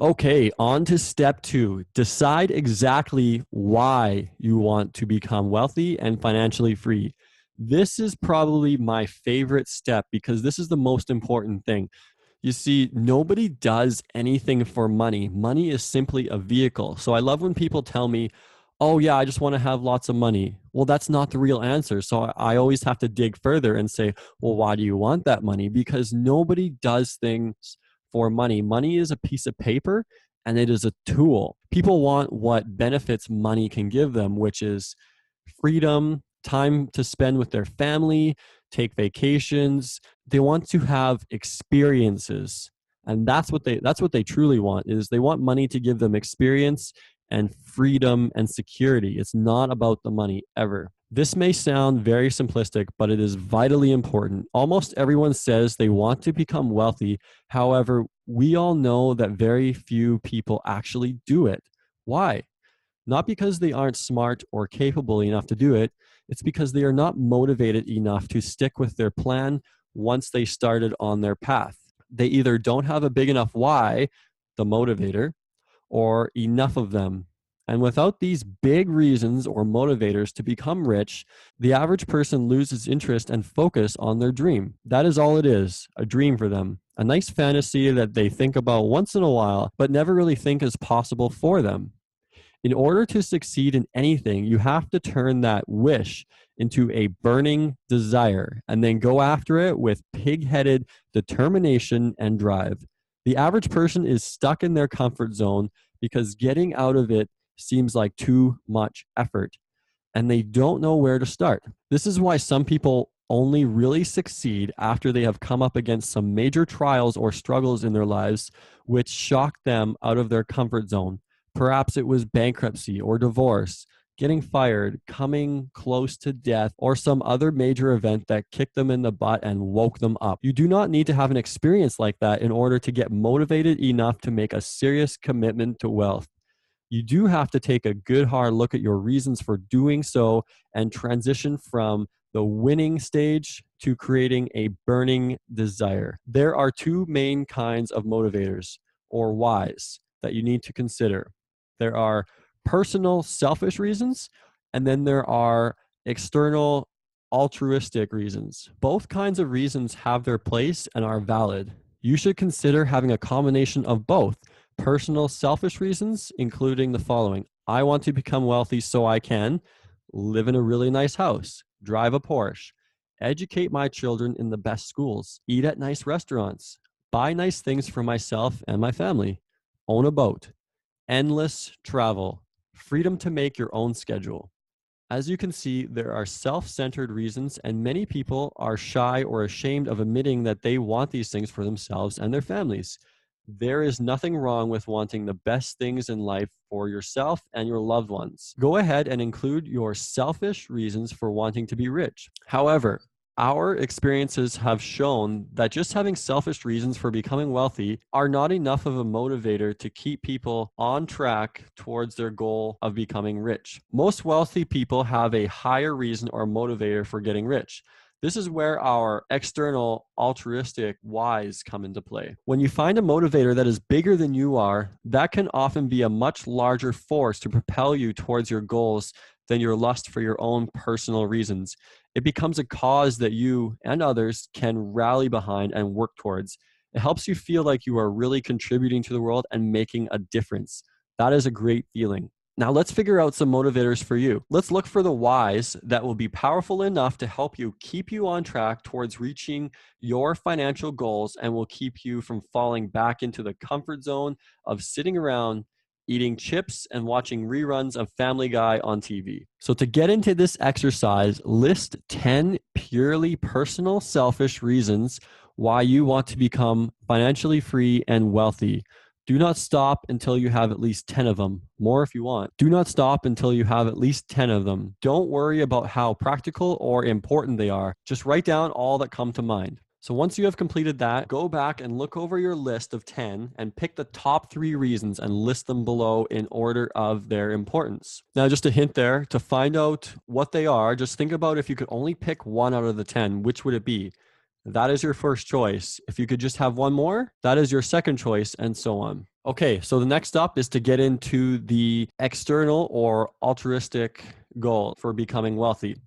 Okay, on to step two. Decide exactly why you want to become wealthy and financially free. This is probably my favorite step because this is the most important thing. You see, nobody does anything for money. Money is simply a vehicle. So I love when people tell me, oh, yeah, I just want to have lots of money. Well, that's not the real answer. So I always have to dig further and say, well, why do you want that money? Because nobody does things for money. Money is a piece of paper and it is a tool. People want what benefits money can give them, which is freedom, time to spend with their family, take vacations. They want to have experiences. And that's what they truly want is they want money to give them experience and freedom and security. It's not about the money ever. This may sound very simplistic, but it is vitally important. Almost everyone says they want to become wealthy. However, we all know that very few people actually do it. Why? Not because they aren't smart or capable enough to do it, it's because they are not motivated enough to stick with their plan once they started on their path. They either don't have a big enough why, the motivator, or enough of them. And without these big reasons or motivators to become rich, the average person loses interest and focus on their dream. That is all it is, a dream for them. A nice fantasy that they think about once in a while, but never really think is possible for them. In order to succeed in anything, you have to turn that wish into a burning desire and then go after it with pig headed determination and drive. The average person is stuck in their comfort zone because getting out of it seems like too much effort and they don't know where to start. This is why some people only really succeed after they have come up against some major trials or struggles in their lives which shock them out of their comfort zone. Perhaps it was bankruptcy or divorce, getting fired, coming close to death, or some other major event that kicked them in the butt and woke them up. You do not need to have an experience like that in order to get motivated enough to make a serious commitment to wealth. You do have to take a good hard look at your reasons for doing so and transition from the winning stage to creating a burning desire. There are two main kinds of motivators or whys that you need to consider. There are personal, selfish reasons, and then there are external, altruistic reasons. Both kinds of reasons have their place and are valid. You should consider having a combination of both. Personal, selfish reasons, including the following: I want to become wealthy so I can live in a really nice house, drive a Porsche, educate my children in the best schools, eat at nice restaurants, buy nice things for myself and my family, own a boat, endless travel, freedom to make your own schedule. As you can see, there are self-centered reasons, and many people are shy or ashamed of admitting that they want these things for themselves and their families. There is nothing wrong with wanting the best things in life for yourself and your loved ones. Go ahead and include your selfish reasons for wanting to be rich. However, our experiences have shown that just having selfish reasons for becoming wealthy are not enough of a motivator to keep people on track towards their goal of becoming rich. Most wealthy people have a higher reason or motivator for getting rich. This is where our external altruistic whys come into play. When you find a motivator that is bigger than you are, that can often be a much larger force to propel you towards your goals than your lust for your own personal reasons. It becomes a cause that you and others can rally behind and work towards. It helps you feel like you are really contributing to the world and making a difference. That is a great feeling. Now let's figure out some motivators for you. Let's look for the whys that will be powerful enough to help you keep you on track towards reaching your financial goals and will keep you from falling back into the comfort zone of sitting around eating chips and watching reruns of Family Guy on TV. So to get into this exercise, list 10 purely personal, selfish reasons why you want to become financially free and wealthy. Do not stop until you have at least 10 of them. More if you want. Do not stop until you have at least 10 of them. Don't worry about how practical or important they are. Just write down all that come to mind. So once you have completed that, go back and look over your list of 10 and pick the top 3 reasons and list them below in order of their importance. Now, just a hint there, to find out what they are, just think about if you could only pick one out of the 10, which would it be? That is your first choice. If you could just have one more, that is your second choice, and so on. Okay, so the next up is to get into the external or altruistic goal for becoming wealthy.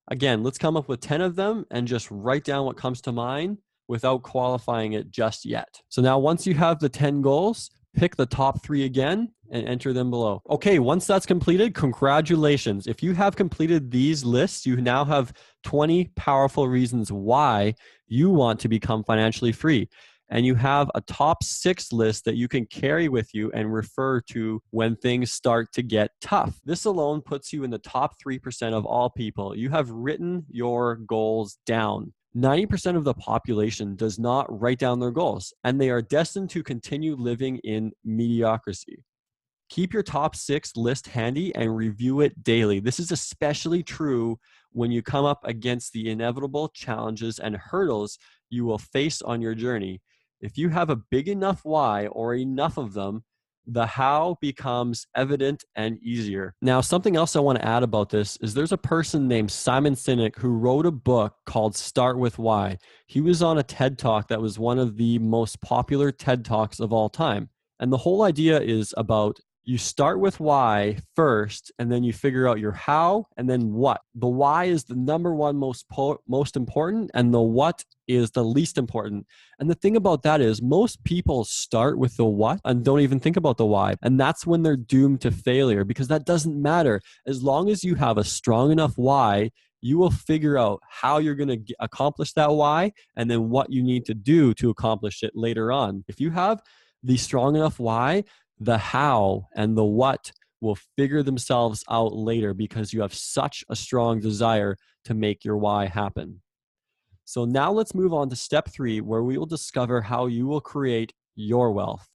Again, let's come up with 10 of them and just write down what comes to mind without qualifying it just yet. So now once you have the 10 goals, pick the top 3 again and enter them below. Okay, once that's completed, congratulations. If you have completed these lists, you now have 20 powerful reasons why you want to become financially free. And you have a top 6 list that you can carry with you and refer to when things start to get tough. This alone puts you in the top 3% of all people. You have written your goals down. 90% of the population does not write down their goals, and they are destined to continue living in mediocrity. Keep your top 6 list handy and review it daily. This is especially true when you come up against the inevitable challenges and hurdles you will face on your journey. If you have a big enough why or enough of them, the how becomes evident and easier. Now, something else I want to add about this is there's a person named Simon Sinek who wrote a book called Start With Why. He was on a TED Talk that was one of the most popular TED Talks of all time. And the whole idea is about you start with why first, and then you figure out your how, and then what. The why is the number one most important, and the what is the least important. And the thing about that is most people start with the what and don't even think about the why. And that's when they're doomed to failure, because that doesn't matter. As long as you have a strong enough why, you will figure out how you're going to accomplish that why, and then what you need to do to accomplish it later on. If you have the strong enough why, the how and the what will figure themselves out later because you have such a strong desire to make your why happen. So now let's move on to step 3, where we will discover how you will create your wealth.